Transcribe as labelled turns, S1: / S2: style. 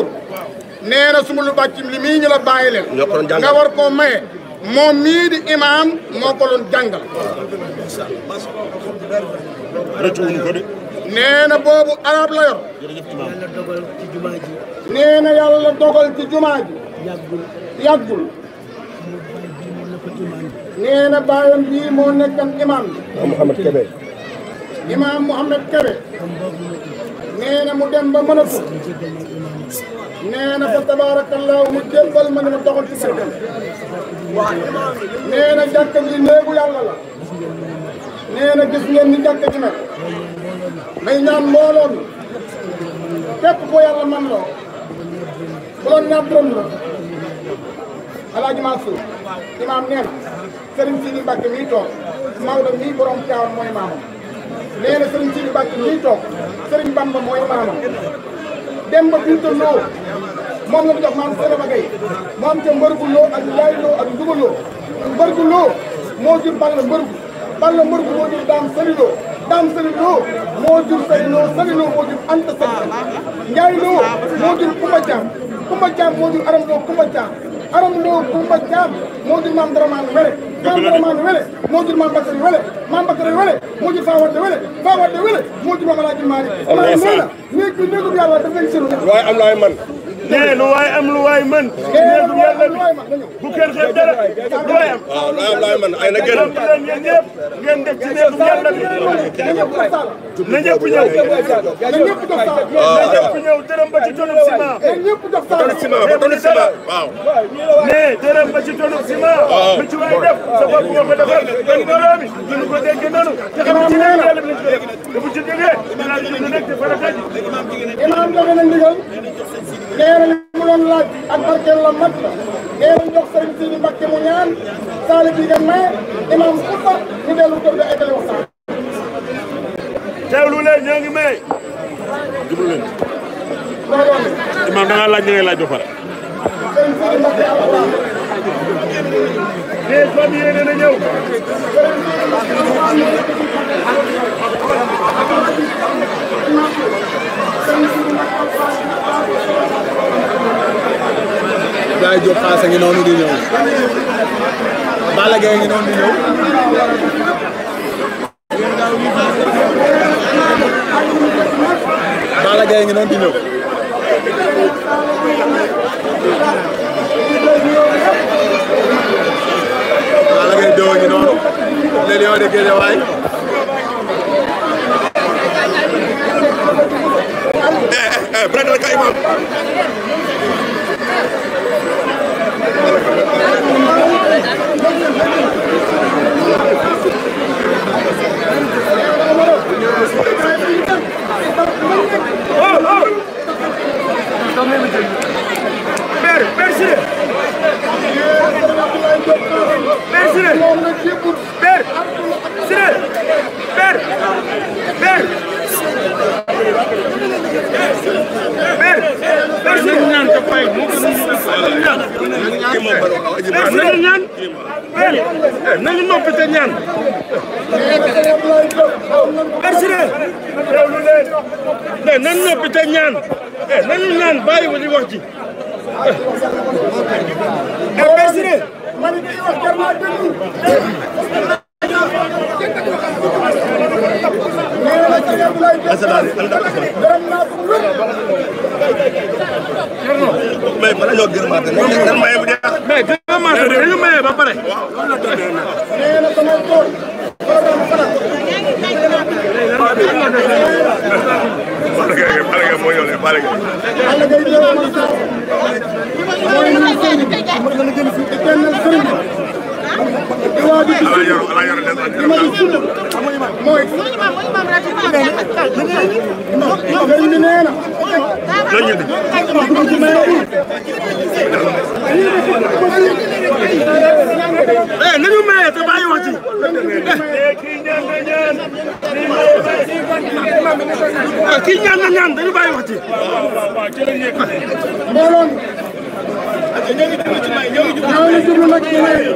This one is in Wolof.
S1: Mansour nee na Soumboulou Bàcci li mii ñu la bàyyi leen nga war koo maye moom mii di imaam moo ko doon jàngal nee na boobu arab la yor nee na yàlla dogal ci jumaa ji yàggul nee na baayam bii moo nekkan imaam bi Mouhamed Kébé imaam Mouhamed Kébé nee na mu dem ba mënatu nee na fa tabaarakallaahu mu jébbal ma ne ma doxal ci sa dem nee na jàkka ji néegu yàlla la nee na gis ngeen ni jàkka ji nag may ñaan mbooloo mi képp ko yàlla man loo bu doon ñaar dërëm la Alaaji Mansour imaam nee na Serigne Sidi Mbacke mii toog Maodo mii borom Tiwaawan mooy maamam nee na Serigne Sidi Mbacke mii toog Serigne Bamba mooy maamam Demba Binta Lo moom la ñu jox maam Sénéba Gueye moo am ca Mbërgu Lo ak Yaay Lo ak Nduga Lo Mbërgu Lo moo jur Balla Mbërgu moo jur Daam Sali Lo Daam Sali Lo moo jur Sali Lo Sali Lo moo jur Anta Sali Njaay Lo moo jur Kumba Caam moo jur Aram Lo Kumba Caam Aram Lo Kumba Caam moo jur Maam Dramane Wele Maam Dramane Wele moo jur Maam Bakary Wele Maam Bakary Wele moo jur Fawade Wele Fawade Wele moo jur Maam Alaaji Maalik nee na néeg bi néegub yàlla daf leen sëru waaye am laay man nee lu waay am lu waay mën néegub yàlla bi bu kenn xeeb dara lu waay am waaw lu am laay man ay na gën ngeen ñëpp ngeen def ci néegub yàlla bi na ñëpp ñëw na ñëpp ñëw dërëm ba ci tonub ciment na ñëpp jox tonub ciment ba tonub ciment waaw nee dërëm ba ci tonub ciment lu ci waay def sa bopp moo ko defal kon mbooloo mi ñu ko dégg noonu te xam ci néegub yàlla bi lañ ko def bu ci déggee dinaa ñu nekk ci farata ji imaam joxe na ndigal nee na li mu doon laaj ak barkeel la mat la nee na jox Serigne Sidi Mbacke mu ñaan saali bi nga maye imaam xutba ñu dellu kër ga eggale waxtaan teewlu leen ñoo ngi maye jublu leen imaam da nga laaj ñi ngay laaj ba pare Serigne Sidi Mbacke alquran nee famille yéene na ñëw Baye Diop xaasa ngi noonu di ñëw Balla Gaye ngi noonu di ñëw Balla Gaye ngi noonu di ñëw Balla Gaye doo ngi noonu le lion de Guédiawaye brother ka imam nañu noppi te ñaan nañu noppi te ñaan nañu ñaan bàyyi wa di wax ci mais bala ñoo gërëmaate dañ maye bu dee mais gërëmaate dañu maye ba pare nee na sama tool Balla moo yole Balla nañu maye te bàyyi wax ci kii ñaan na ñaan dañu bàyyi wax ci mbooloo ñoo jublu nag ci maye